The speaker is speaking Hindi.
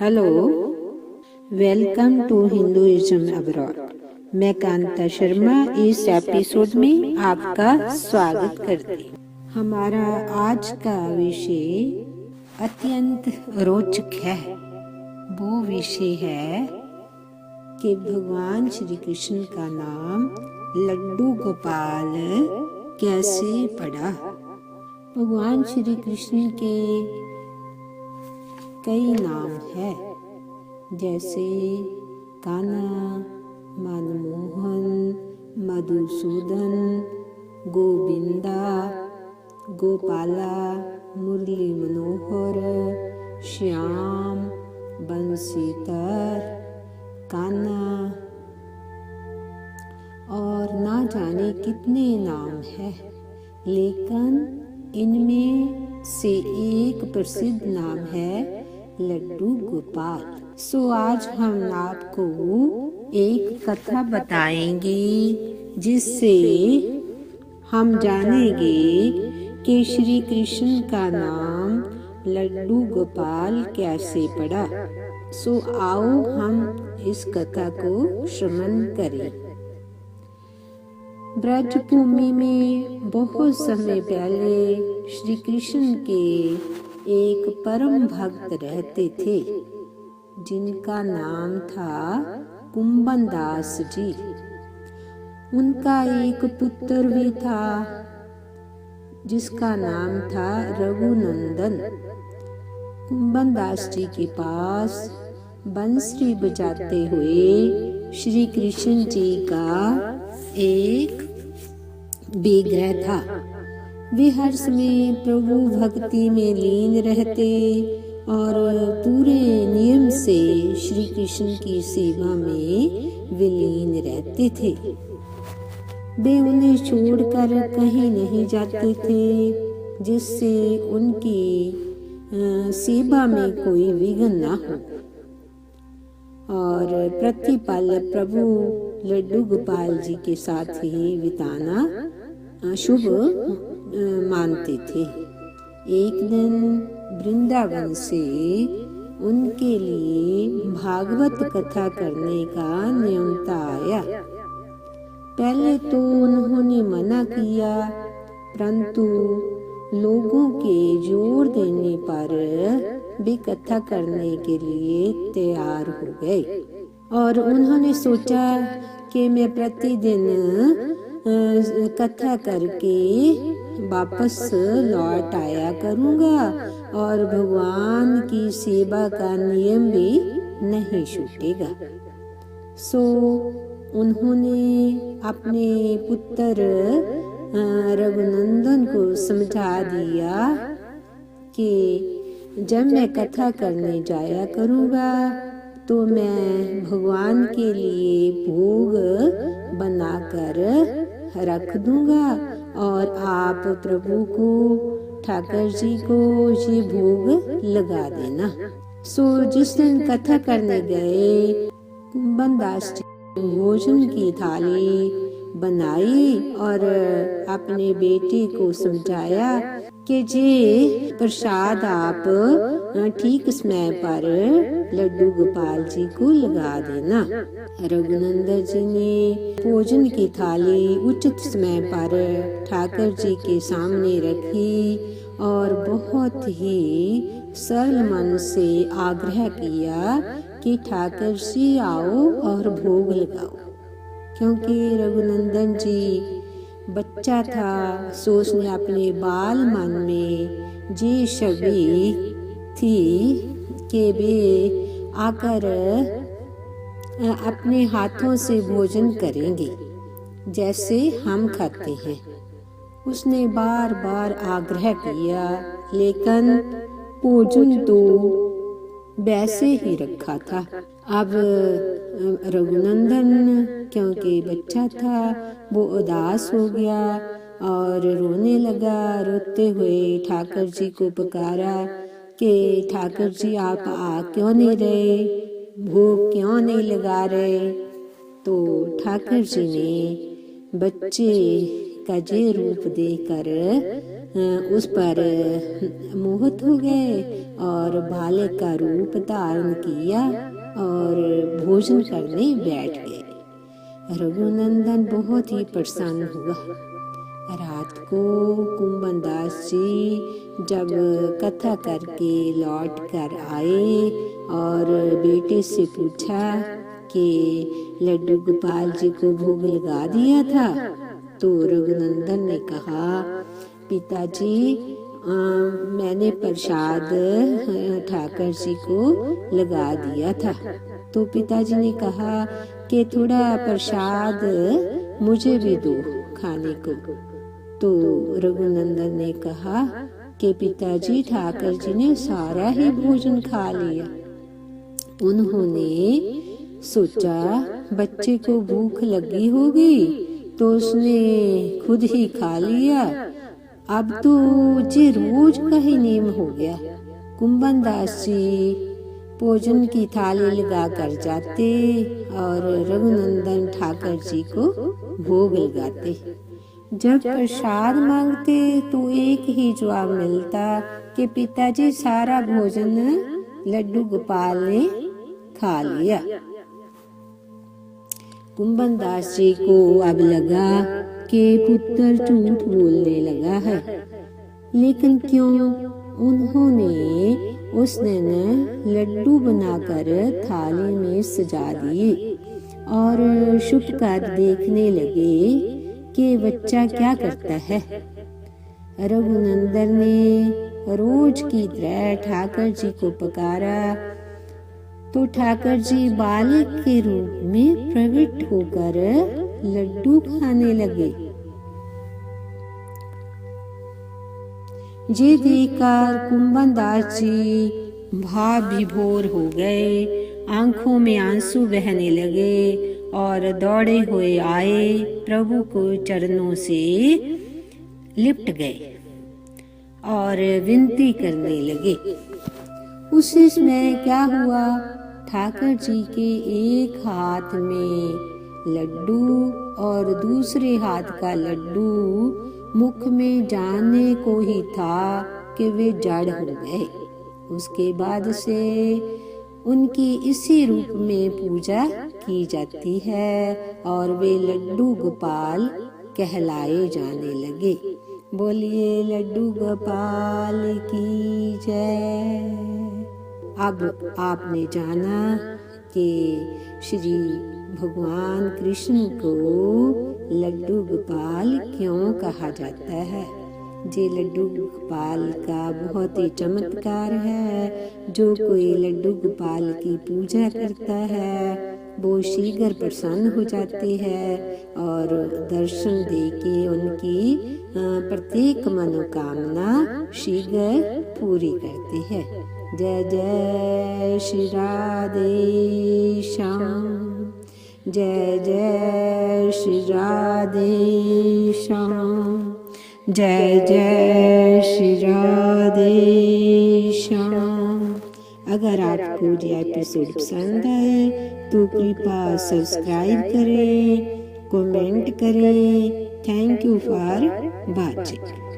Hello, welcome to Hinduism abroad. मैं कांता शर्मा इस एपिसोड में आपका स्वागत करती हूँ। हमारा आज का विषय अत्यंत रोचक है। वो विषय है कि भगवान श्री कृष्ण का नाम लड्डू गोपाल कैसे पड़ा। भगवान श्री कृष्ण के कई नाम हैं, जैसे कान्हा, मनमोहन, मधुसूदन, गोविंदा, गोपाला, मुरली मनोहर, श्याम, बंसीधर, कान्हा और ना जाने कितने नाम हैं। लेकिन इनमें से एक प्रसिद्ध नाम है लड्डू गोपाल। आज हम आपको एक कथा बताएंगे जिससे हम जानेंगे कि श्री कृष्ण का नाम लड्डू गोपाल कैसे पड़ा। आओ हम इस कथा को श्रवण करें। ब्रज भूमि में बहुत समय पहले श्री कृष्ण के एक परम भक्त रहते थे, जिनका नाम था कुंभन दास जी। उनका एक पुत्र भी था जिसका नाम था रघुनंदन। कुंभन दास जी के पास बंसरी बजाते हुए श्री कृष्ण जी का एक विग्रह था। वे हर समय प्रभु भक्ति में लीन रहते और पूरे नियम से श्री कृष्ण की सेवा में विलीन रहते थे। वे उन्हें छोड़कर कहीं नहीं जाते थे, जिससे उनकी सेवा में कोई विघ्न न हो। और प्रतिपल प्रभु लड्डू गोपाल जी के साथ ही बिताना शुभ मानते थे। एक दिन वृंदावन से उनके लिए भागवत कथा करने का न्योता आया। पहले तो उन्होंने मना किया, परंतु लोगों के जोर देने पर वे कथा करने के लिए तैयार हो गए। और उन्होंने सोचा कि मैं प्रतिदिन कथा करके वापस लौट आया करूँगा और भगवान की सेवा का नियम भी नहीं छूटेगा। उन्होंने अपने पुत्र रघुनंदन को समझा दिया कि जब मैं कथा करने जाया करूँगा तो मैं भगवान के लिए भोग बनाकर रख दूंगा और आप प्रभु को, ठाकुर जी को ये भोग लगा देना। जिस दिन कथा करने गए, कुंभन दास जी भोजन की थाली बनाई और अपने बेटे को समझाया कि जे प्रसाद आप ठीक समय पर लड्डू गोपाल जी को लगा देना। रघुनंदन जी ने भोजन की थाली उचित समय पर ठाकुर जी के सामने रखी और बहुत ही सरल मन से आग्रह किया कि ठाकुर जी आओ और भोग लगाओ। क्योंकि रघुनंदन जी बच्चा था, उसने अपने बाल मन में ये छवि थी कि वे आकर अपने हाथों से भोजन करेंगे जैसे हम खाते हैं। उसने बार बार आग्रह किया, लेकिन भोजन तो वैसे ही रखा था। अब रघुनंदन क्योंकि बच्चा था, वो उदास हो गया और रोने लगा। रोते हुए ठाकुर जी को पुकारा कि ठाकुर जी आप आ क्यों नहीं रहे, भोग क्यों नहीं लगा रहे। तो ठाकुर जी ने बच्चे का ये रूप देखकर उस पर मोहित हो गए और बालक का रूप धारण किया और भोजन करने बैठ गए। रघुनंदन बहुत ही प्रसन्न हुआ। रात को कुंभनदास जी जब कथा करके लौट कर आए और बेटे से पूछा कि लड्डू गोपाल जी को भोग लगा दिया था, तो रघुनंदन ने कहा, पिताजी मैंने प्रसाद ठाकर जी को लगा दिया था। तो पिताजी ने कहा कि थोड़ा प्रसाद मुझे भी दो खाने को। तो रघुनंदन ने कहा कि पिताजी ठाकर जी ने सारा ही भोजन खा लिया। उन्होंने सोचा बच्चे को भूख लगी होगी तो उसने खुद ही खा लिया। अब तो ये रोज का ही नियम हो गया। कुंभनदास जी भोजन की थाली लगा कर जाते और रघुनंदन ठाकर जी को भोग लगाते। जब प्रसाद मांगते तो एक ही जवाब मिलता कि पिताजी सारा भोजन लड्डू गोपाल ने खा लिया। कुंभनदास जी को अब लगा कि पुत्र झूठ बोलने लगा है, लेकिन क्यों? उन्होंने उस दिन लड्डू बनाकर थाली में सजा दिए और छुप कर देखने लगे कि बच्चा क्या करता है। रघुनंदन ने रोज की तरह ठाकर जी को पुकारा तो ठाकर जी बालक के रूप में प्रकट होकर लड्डू खाने लगे। ये देखकर कुंभनदास जी भाव विभोर हो गए, आंखों में आंसू बहने लगे और दौड़े हुए आए प्रभु को चरणों से लिपट गए और विनती करने लगे। उस समय क्या हुआ, ठाकर जी के एक हाथ में लड्डू और दूसरे हाथ का लड्डू मुख में जाने को ही था कि वे जड़ हो गए। उसके बाद से उनकी इसी रूप में पूजा की जाती है और वे लड्डू गोपाल कहलाए जाने लगे। बोलिए लड्डू गोपाल की जय। अब आपने जाना कि श्री भगवान कृष्ण को लड्डू गोपाल क्यों कहा जाता है। ये लड्डू गोपाल का बहुत ही चमत्कार है। जो कोई लड्डू गोपाल की पूजा करता है वो शीघ्र प्रसन्न हो जाते हैं और दर्शन देके उनकी प्रत्येक मनोकामना शीघ्र पूरी करते हैं। जय जय श्री राधे श्याम, जय जय श्री राधे श्याम, जय जय श्री राधे श्याम। अगर आपको ये एपिसोड पसंद आए तो कृपया सब्सक्राइब करें, कमेंट करें। Thank you for watching.